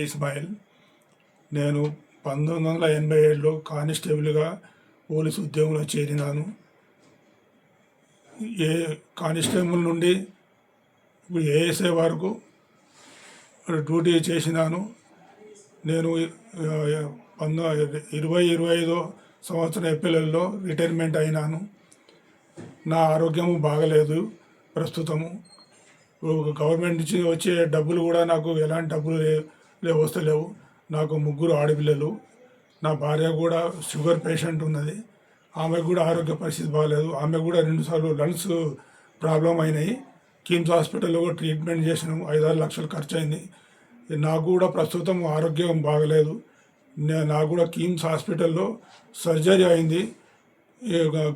ఇస్మాయిల్. నేను 1987లో కానిస్టేబుల్గా పోలీసు ఉద్యోగంలో చేరినాను. కానిస్టేబుల్ నుండి ఇప్పుడు ఏఎస్ఐ వరకు డ్యూటీ చేసినాను. నేను 2025 సంవత్సరం ఏప్రిల్లో రిటైర్మెంట్ అయినాను. నా ఆరోగ్యము బాగలేదు ప్రస్తుతము. గవర్నమెంట్ నుంచి వచ్చే డబ్బులు కూడా నాకు ఎలాంటి డబ్బులు వస్తలేవు. నాకు 3 ఆడపిల్లలు. నా భార్య కూడా షుగర్ పేషెంట్ ఉన్నది. ఆమెకు కూడా ఆరోగ్య పరిస్థితి బాగలేదు. ఆమె కూడా 2 సార్లు లంగ్స్ ప్రాబ్లం అయినాయి. కిమ్స్ హాస్పిటల్లో కూడా ట్రీట్మెంట్ చేసినాము. 5-6 లక్షలు ఖర్చు అయింది. నాకు కూడా ప్రస్తుతం ఆరోగ్యం బాగలేదు. నాకు కూడా కిమ్స్ హాస్పిటల్లో సర్జరీ అయింది.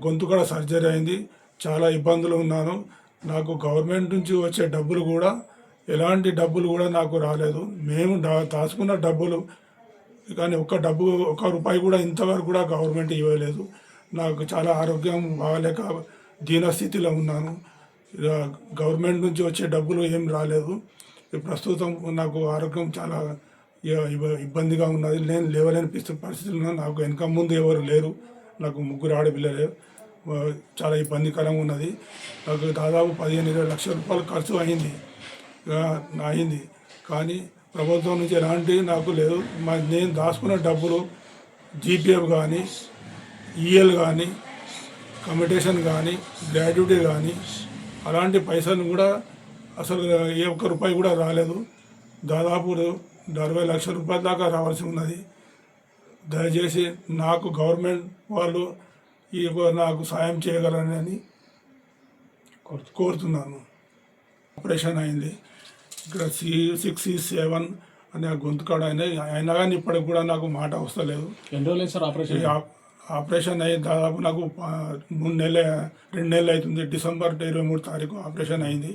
గొంతు కూడా సర్జరీ అయింది. చాలా ఇబ్బందులు ఉన్నాను. నాకు గవర్నమెంట్ నుంచి వచ్చే డబ్బులు కూడా ఎలాంటి డబ్బులు కూడా నాకు రాలేదు. మేము దాచుకున్న డబ్బులు కానీ ఒక్క రూపాయి కూడా ఇంతవరకు కూడా గవర్నమెంట్ ఇవ్వలేదు. నాకు చాలా ఆరోగ్యం బాగలేక దీనస్థితిలో ఉన్నాను. గవర్నమెంట్ నుంచి వచ్చే డబ్బులు ఏం రాలేదు. ప్రస్తుతం నాకు ఆరోగ్యం చాలా ఇబ్బందిగా ఉన్నది. నేను లేవలేని పరిస్థితుల్లో నాకు వెనక ముందు ఎవరు లేరు. నాకు 3 ఆడపిల్లలే. చాలా ఇబ్బందికరంగా ఉన్నది. నాకు దాదాపు 15-20 లక్షల రూపాయలు ఖర్చు అయింది. కానీ ప్రభుత్వం నుంచి ఎలాంటి నాకు లేదు. నేను దాచుకున్న డబ్బులు జీపీఎఫ్ కానీ, ఈఎల్ కానీ, కమిటేషన్ కానీ, గ్రాడ్యుటీ కానీ అలాంటి పైసలు కూడా అసలు ఏ ఒక్క రూపాయి కూడా రాలేదు. దాదాపు 60 లక్షల రూపాయల దాకా రావాల్సి ఉన్నది. దయచేసి నాకు గవర్నమెంట్ వాళ్ళు నాకు సాయం చేయగలరని కోరుతున్నాను. ఆపరేషన్ అయింది. ఇక్కడ C6-C7 అనే గొంతు కాడ అయినా కానీ ఇప్పటికి కూడా నాకు మాట వస్తలేదు. ఎన్ని రోజులు సార్ ఆపరేషన్ అయ్యి దాదాపు నాకు 2 నెలలు అవుతుంది. డిసెంబర్ 23 తారీఖు ఆపరేషన్ అయింది.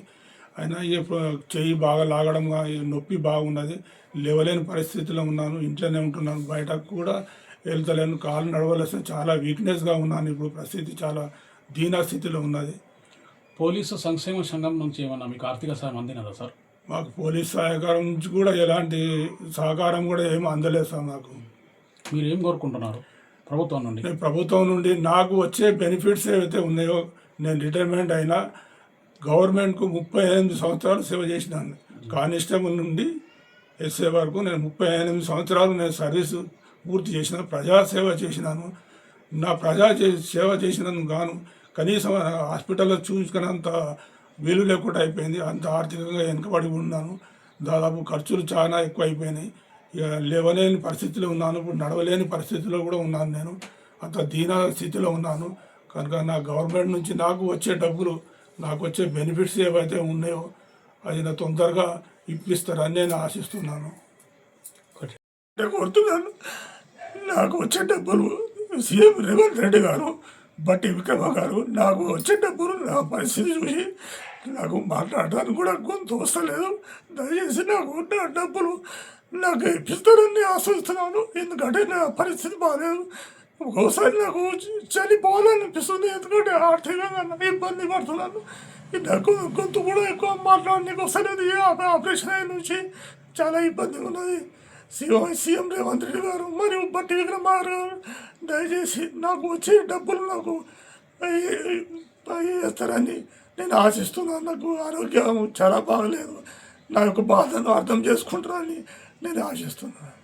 అయినా చెయ్యి బాగా లాగడం, నొప్పి బాగున్నది. లేవలేని పరిస్థితిలో ఉన్నాను. ఇంట్లోనే ఉంటున్నాను. బయటకు కూడా వెళ్తలేను. కాలు నడవలేసిన చాలా వీక్నెస్గా ఉన్నాను. ఇప్పుడు పరిస్థితి చాలా దీనస్థితిలో ఉన్నది. పోలీసు సంక్షేమ సంఘం నుంచి ఏమన్నా మీకు ఆర్థిక సాయం అందినదా సార్? మాకు పోలీస్ సహకారం నుంచి కూడా ఎలాంటి సహకారం కూడా ఏమీ అందలేదు సార్. నాకు మీరు ఏం కోరుకుంటున్నారు ప్రభుత్వం నుండి? నేను ప్రభుత్వం నుండి నాకు వచ్చే బెనిఫిట్స్ ఏవైతే ఉన్నాయో, నేను రిటైర్మెంట్ అయినా గవర్నమెంట్కు 38 సంవత్సరాలు సేవ చేసినాను. కానిస్టేబుల్ నుండి ఎస్ఏ వరకు నేను 38 సంవత్సరాలు నేను సర్వీసు పూర్తి చేసిన, ప్రజాసేవ చేసినాను. నా సేవ చేసినందుకు గాను కనీసం హాస్పిటల్లో చూసుకున్నంత వీలు లేకుండా అయిపోయింది. అంత ఆర్థికంగా వెనుకబడి ఉన్నాను. దాదాపు ఖర్చులు చాలా ఎక్కువ అయిపోయినాయి. ఇక లేవలేని పరిస్థితిలో ఉన్నాను. ఇప్పుడు నడవలేని పరిస్థితిలో కూడా ఉన్నాను. నేను అంత దీన స్థితిలో ఉన్నాను. కనుక నా గవర్నమెంట్ నుంచి నాకు వచ్చే డబ్బులు, నాకు వచ్చే బెనిఫిట్స్ ఏవైతే ఉన్నాయో అది నా తొందరగా ఇప్పిస్తారని నేను ఆశిస్తున్నాను. కోరుతున్నాను. నాకు వచ్చే డబ్బులు సీఎం రేవంత్ రెడ్డి గారు, బట్టి విక్రమ గారు నాకు వచ్చే డబ్బులు నా పరిస్థితి చూసి నాకు మాట్లాడడానికి కూడా గొంతు వస్తలేదు. దయచేసి నాకు నా డబ్బులు నాకు ఇప్పిస్తారని ఆశిస్తున్నాను. ఎందుకంటే నా పరిస్థితి బాగాలేదు. ఒక్కోసారి నాకు చనిపోవాలనిపిస్తుంది. ఎందుకంటే ఆర్థికంగా ఇబ్బంది పడుతున్నాను. నాకు గొంతు కూడా ఎక్కువ మాట్లాడడానికి వస్తలేదు. ఆపరేషన్ అయిన నుంచి చాలా ఇబ్బందిగా ఉన్నది. సీఎం రేవంత్ రెడ్డి గారు మరియు బట్టి విక్రమ గారు దయచేసి నాకు వచ్చే డబ్బులు నాకు ఇస్తారని నేను ఆశిస్తున్నాను. నాకు ఆరోగ్యం చాలా బాగలేదు. నా యొక్క బాధను అర్థం చేసుకుంటారని నేను ఆశిస్తున్నాను.